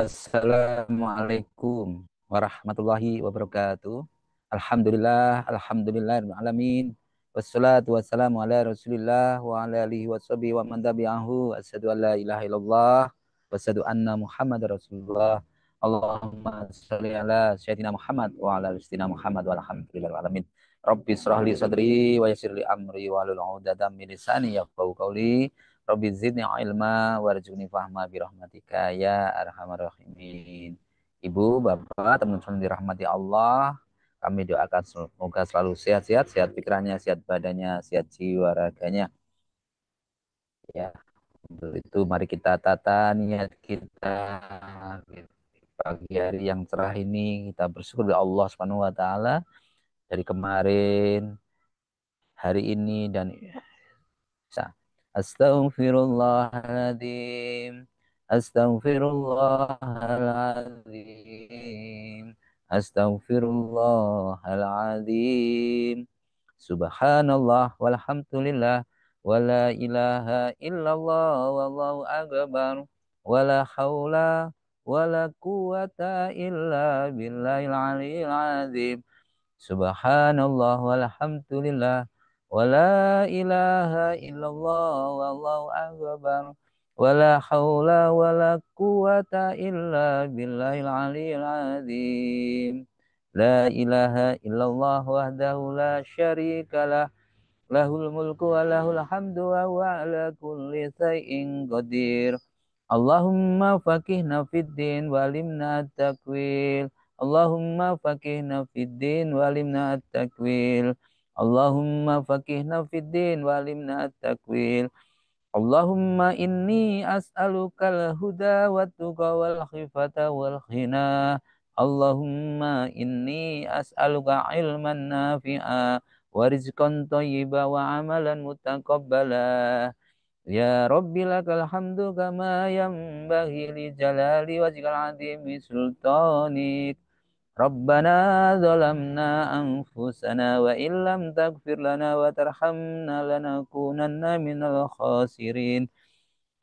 Assalamualaikum warahmatullahi wabarakatuh. Alhamdulillah, wassalatu wassalamu ala Rasulillah wa ala alihi washabihi wa man tabi'ahu. Asyhadu an la ilaha illallah wa asyhadu anna Muhammad Rasulullah. Allahumma shalli ala sayyidina Muhammad wa ala ali sayyidina Muhammad walhamdulillahi alamin. Rabbi israh li sadri wa yassir li amri wa hlul 'uqdatam min lisani yafqahu qawli. Rabbi zidni ilma warzuqni fahma birahmatika ya arhamar rahimin. Ibu, Bapak, teman-teman dirahmati Allah, kami doakan semoga selalu sehat-sehat, sehat pikirannya, sehat badannya, sehat jiwa raganya. Ya, untuk itu mari kita tata niat kita pagi hari yang cerah ini kita bersyukur kepada Allah Subhanahu wa taala dari kemarin, hari ini dan Astaghfirullahaladzim. Astaghfirullahaladzim. Astaghfirullahaladzim. Subhanallah walhamdulillah wala ilaha illallah wallahu akbar wala haula wala quwata illa billahil aliyil azim. Subhanallah walhamdulillah wala ilaha illallah wallahu akbar wala haula wala quwata illa billahil aliyil azim. La ilaha illallah wahdahu la syarikalah lahul mulku wa lahul hamdu wa huwa ala kulli syai'in qadir. Allahumma faqihna fid din wa alimna at-takwil. Allahumma faqihna fid din wa alimna at-takwil. Allahumma faqihna fid din wa alimna at-takwil. Allahumma inni as'alukal huda wa tuqa wal khifata wal khina. Allahumma inni as'aluka ilman nafi'a wa rizqan thayyiba wa amalan mutaqabbala. Ya Rabbi lakal hamdu kama yanbaghi li jalali wajhikal azimi sultanik. Rabbana zalamna anfusana wa illam taghfir lana wa tarhamna lanakunanna minal khasirin.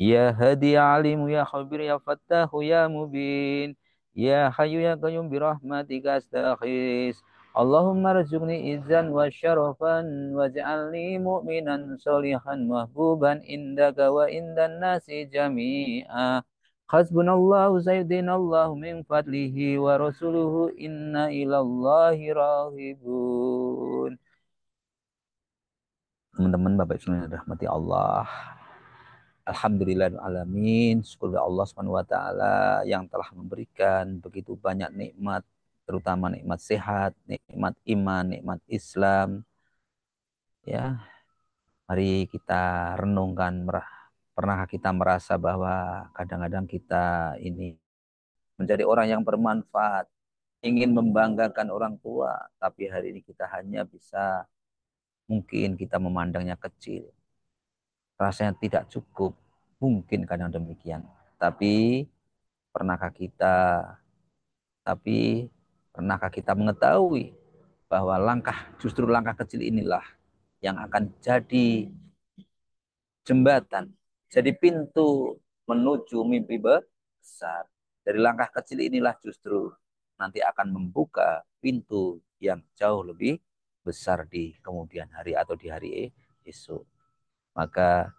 Ya Hadi ya Alimu ya Khabir ya Fattahu ya Mubin. Ya Hayyu ya Qayyum bi rahmatika astaghis. Allahumma rzuqni izzan wa syarafan waj'alni mu'minan solihan mahbuban indaka wa indan nasi jami'a. Hasbunallahu sayyidinallahu min fadlihi wa rasuluhu inna ilallahi rahibun. Teman-teman Bapak Ibu yang dirahmati Allah, Alhamdulillahirrahmanirrahim. Syukur Allah Subhanahu wa taala yang telah memberikan begitu banyak nikmat, terutama nikmat sehat, nikmat iman, nikmat Islam. Ya, mari kita renungkan, pernahkah kita merasa bahwa kadang-kadang kita ini menjadi orang yang bermanfaat, ingin membanggakan orang tua, tapi hari ini kita hanya bisa, mungkin kita memandangnya kecil, rasanya tidak cukup, mungkin kadang demikian. Tapi pernahkah kita tapi pernahkah kita mengetahui bahwa justru langkah kecil inilah yang akan jadi jembatan, jadi pintu menuju mimpi besar. Dari langkah kecil inilah justru nanti akan membuka pintu yang jauh lebih besar di kemudian hari atau di hari esok. Maka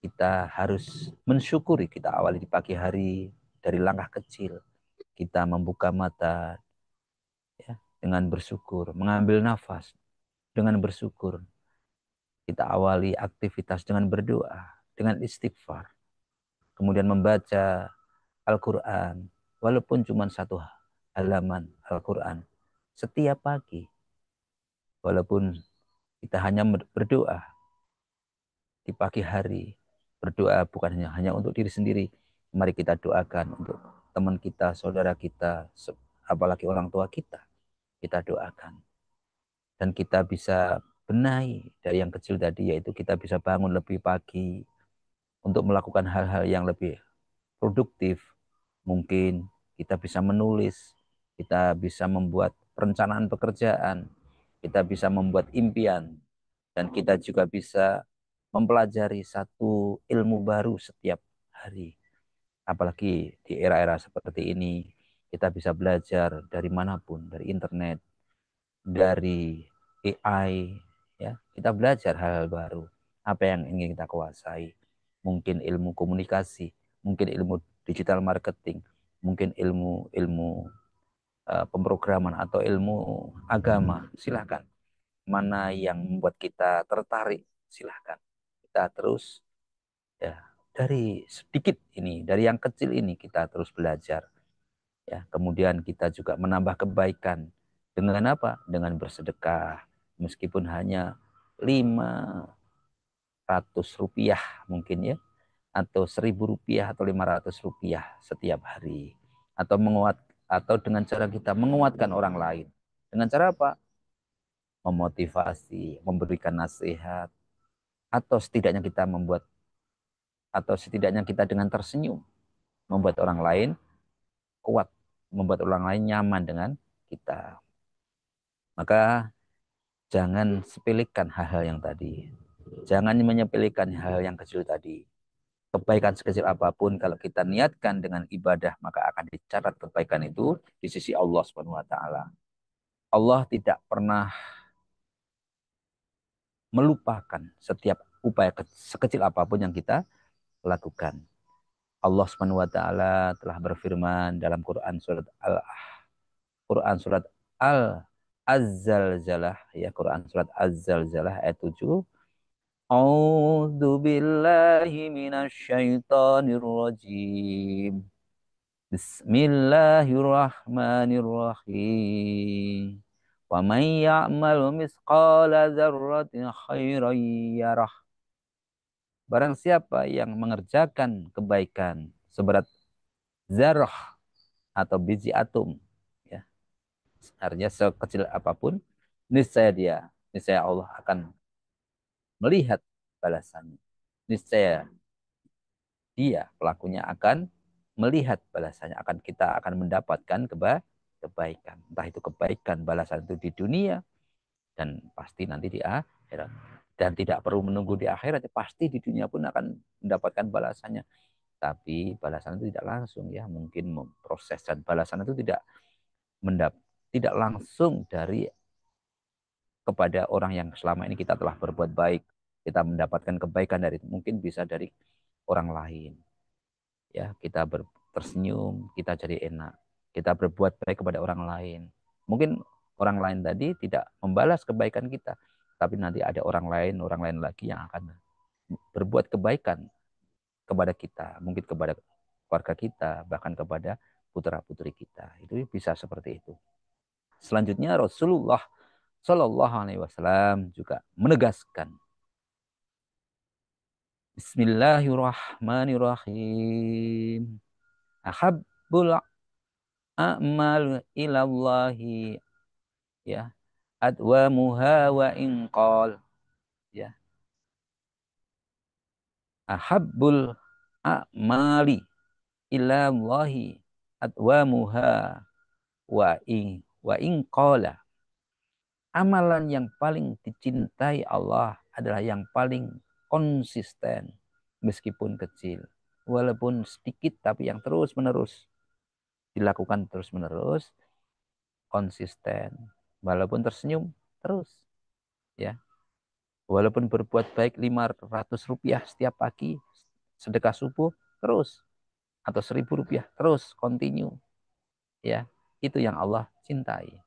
kita harus mensyukuri, kita awali di pagi hari dari langkah kecil. Kita membuka mata ya, dengan bersyukur, mengambil nafas dengan bersyukur. Kita awali aktivitas dengan berdoa, dengan istighfar. Kemudian membaca Al-Quran, walaupun cuma satu halaman Al-Quran. Setiap pagi, walaupun kita hanya berdoa di pagi hari, berdoa bukan hanya untuk diri sendiri. Mari kita doakan untuk teman kita, saudara kita, apalagi orang tua kita. Kita doakan. Dan kita bisa benahi dari yang kecil tadi, yaitu kita bisa bangun lebih pagi untuk melakukan hal-hal yang lebih produktif. Mungkin kita bisa menulis, kita bisa membuat perencanaan pekerjaan, kita bisa membuat impian, dan kita juga bisa mempelajari satu ilmu baru setiap hari. Apalagi di era-era seperti ini, kita bisa belajar dari manapun, dari internet, dari AI, ya. Kita belajar hal-hal baru, apa yang ingin kita kuasai. Mungkin ilmu komunikasi, mungkin ilmu digital marketing, mungkin ilmu pemrograman atau ilmu agama. Silahkan. Mana yang membuat kita tertarik, silahkan. Kita terus, ya, dari sedikit ini, dari yang kecil ini kita terus belajar, ya. Kemudian kita juga menambah kebaikan dengan apa? Dengan bersedekah, meskipun hanya 500 rupiah mungkin, ya, atau 1.000 rupiah atau 500 rupiah setiap hari, atau atau dengan cara kita menguatkan orang lain dengan cara apa? Memotivasi, memberikan nasihat, atau setidaknya kita membuat, atau setidaknya kita dengan tersenyum membuat orang lain kuat, membuat orang lain nyaman dengan kita. Maka jangan sepelekan hal-hal yang tadi. Jangan menyepelekan hal-hal yang kecil tadi. Kebaikan sekecil apapun kalau kita niatkan dengan ibadah, maka akan dicatat kebaikan itu di sisi Allah Subhanahu wa taala. Allah tidak pernah melupakan setiap upaya sekecil apapun yang kita lakukan. Allah Subhanahu wa taala telah berfirman dalam Quran surat Al Az-Zalzalah, ya, Quran surat Az-Zalzalah ayat 7. A'udzu billahi minasyaitonir rajim. Bismillahirrahmanirrahim. Wa may ya'mal misqala dzarratin khairan yarah. Barang siapa yang mengerjakan kebaikan seberat zarah atau biji atom, ya, artinya sekecil apapun, niscaya Allah akan melihat balasannya. Niscaya dia pelakunya akan melihat balasannya, kita akan mendapatkan kebaikan. Entah itu kebaikan balasan itu di dunia dan pasti nanti di akhirat. Dan tidak perlu menunggu di akhirat, pasti di dunia pun akan mendapatkan balasannya. Tapi balasan itu tidak langsung, ya. Mungkin proses dan balasan itu tidak langsung dari kepada orang yang selama ini kita telah berbuat baik. Kita mendapatkan kebaikan dari, mungkin bisa dari orang lain. Ya, kita tersenyum, kita jadi enak. Kita berbuat baik kepada orang lain. Mungkin orang lain tadi tidak membalas kebaikan kita, tapi nanti ada orang lain lagi yang akan berbuat kebaikan kepada kita, mungkin kepada keluarga kita, bahkan kepada putra-putri kita. Itu bisa seperti itu. Selanjutnya Rasulullah Shallallahu Alaihi Wasallam juga menegaskan, Bismillahirrahmanirrahim. Ahabbul a'mal ilallahi, ya, adwamuha wa inqal, ya. Ahabbul a'mali ilallahi adwamuha wa inqala. Amalan yang paling dicintai Allah adalah yang paling konsisten meskipun kecil. Walaupun sedikit tapi yang terus-menerus dilakukan, terus-menerus konsisten. Walaupun tersenyum terus, ya. Walaupun berbuat baik 500 rupiah setiap pagi, sedekah subuh terus, atau 1.000 rupiah terus, continue, ya. Itu yang Allah cintai.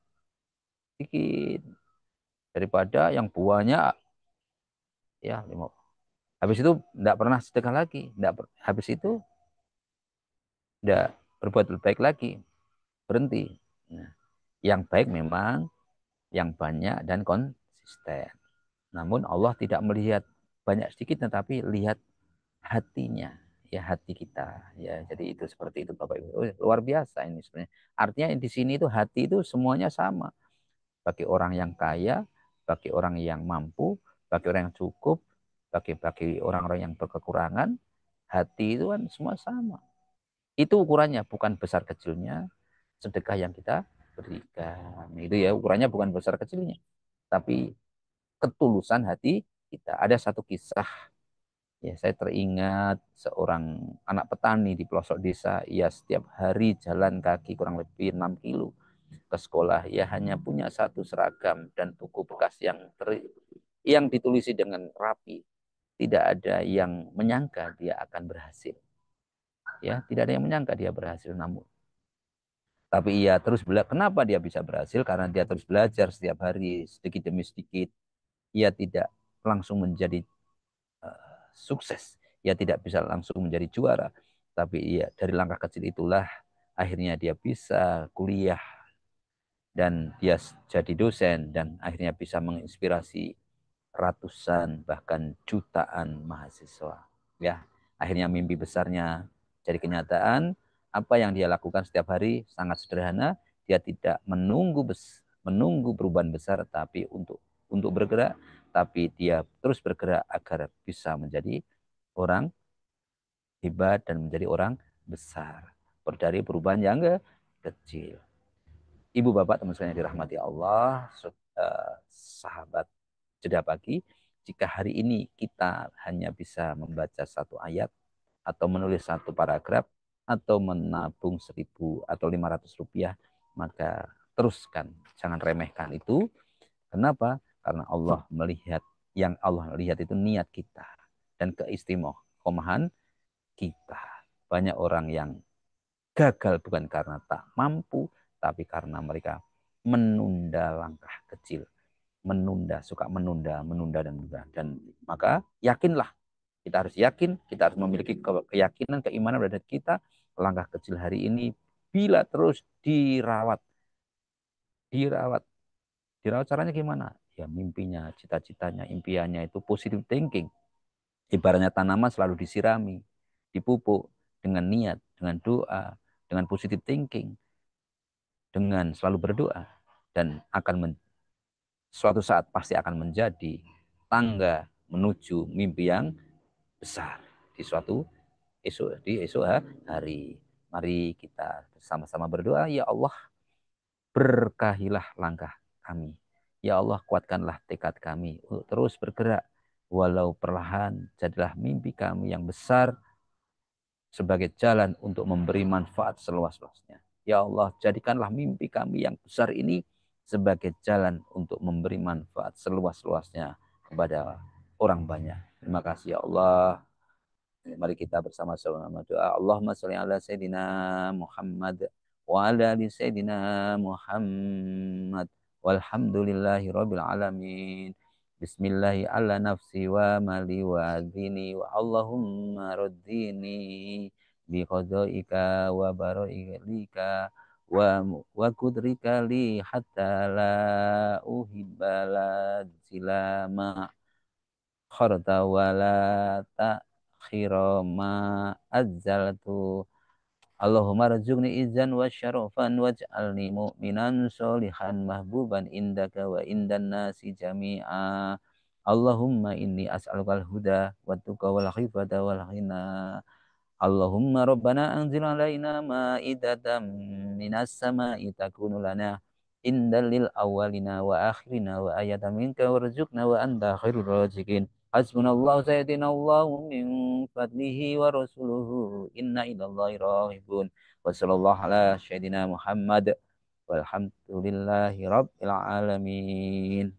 Sedikit daripada yang buahnya, ya, habis itu tidak pernah sedekah lagi, habis itu tidak berbuat lebih baik lagi, berhenti. Nah, yang baik memang yang banyak dan konsisten. Namun Allah tidak melihat banyak sedikit, tetapi lihat hatinya, ya, hati kita, ya. Jadi itu seperti itu Bapak Ibu. Oh, luar biasa ini sebenarnya. Artinya di sini itu hati itu semuanya sama. Bagi orang yang kaya, bagi orang yang mampu, bagi orang yang cukup, bagi orang-orang yang berkekurangan, hati itu kan semua sama. Itu ukurannya, bukan besar kecilnya sedekah yang kita berikan. Itu, ya, ukurannya bukan besar kecilnya, tapi ketulusan hati kita. Ada satu kisah, Ya, saya teringat seorang anak petani di pelosok desa. Ia setiap hari jalan kaki kurang lebih 6 kilo ke sekolah. Ia hanya punya satu seragam dan buku bekas yang ditulisi dengan rapi. Tidak ada yang menyangka dia akan berhasil. Ya, tidak ada yang menyangka dia berhasil. Namun, tapi ia terus belajar. Kenapa dia bisa berhasil? Karena dia terus belajar setiap hari sedikit demi sedikit. Ia tidak langsung menjadi sukses. Ia tidak bisa langsung menjadi juara. Tapi ia dari langkah kecil itulah akhirnya dia bisa kuliah dan dia jadi dosen dan akhirnya bisa menginspirasi ratusan bahkan jutaan mahasiswa. Ya, akhirnya mimpi besarnya jadi kenyataan. Apa yang dia lakukan setiap hari sangat sederhana. Dia tidak menunggu perubahan besar, tapi untuk bergerak, tapi dia terus bergerak agar bisa menjadi orang hebat dan menjadi orang besar. Dari perubahan yang kecil. Ibu bapak teman sekalian dirahmati Allah, sahabat jeda pagi, jika hari ini kita hanya bisa membaca satu ayat atau menulis satu paragraf atau menabung 1.000 atau 500 rupiah, maka teruskan, jangan remehkan itu. Kenapa? Karena yang Allah melihat itu niat kita dan keistimewahan kita. Banyak orang yang gagal bukan karena tak mampu, tapi karena mereka menunda langkah kecil, suka menunda dan menunda. Dan maka yakinlah, kita harus yakin, kita harus memiliki keyakinan, keimanan pada kita, langkah kecil hari ini bila terus dirawat, dirawat, dirawat caranya gimana? Ya mimpinya, cita-citanya, impiannya itu positive thinking. Ibaratnya tanaman selalu disirami, dipupuk dengan niat, dengan doa, dengan positive thinking, dengan selalu berdoa, dan suatu saat pasti akan menjadi tangga menuju mimpi yang besar di esok hari. Mari kita bersama-sama berdoa. Ya Allah, berkahilah langkah kami. Ya Allah, kuatkanlah tekad kami untuk terus bergerak walau perlahan. Jadilah mimpi kami yang besar sebagai jalan untuk memberi manfaat seluas-luasnya. Ya Allah, jadikanlah mimpi kami yang besar ini sebagai jalan untuk memberi manfaat seluas-luasnya kepada orang banyak. Terima kasih ya Allah. Mari kita bersama-sama doa. Allahumma sholli ala Sayyidina Muhammad wa ala ali Sayyidina Muhammad walhamdulillahi rabbil alamin. Bismillahi ala nafsi wa mali wa dini wa Allahumma raddini bi qadaika wa baraika wa kudrika li hatta la uhibbala silama kharta wala takhira ma azzaltu. Allahumma rzuqni izan wa syarafan waj'alni mu'minan solihan mahbuban indaka wa indan nasi jami'a. Allahumma inni as'alukal huda wa tuqa wal khifata wal ghina. Allahumma rabbana anzil alaina ma'idatan minas sama'i takunu lana indal lil awwalina wa akhirina wa ayatan minka warzuqna wa anta khairur raziqin. Hasbunallahu sayyidina Allahu min fadlihi wa rasuluhu inna ilallahi rahibun. Wa sallallahu ala sayyidina Muhammad walhamdulillahi rabbil alamin.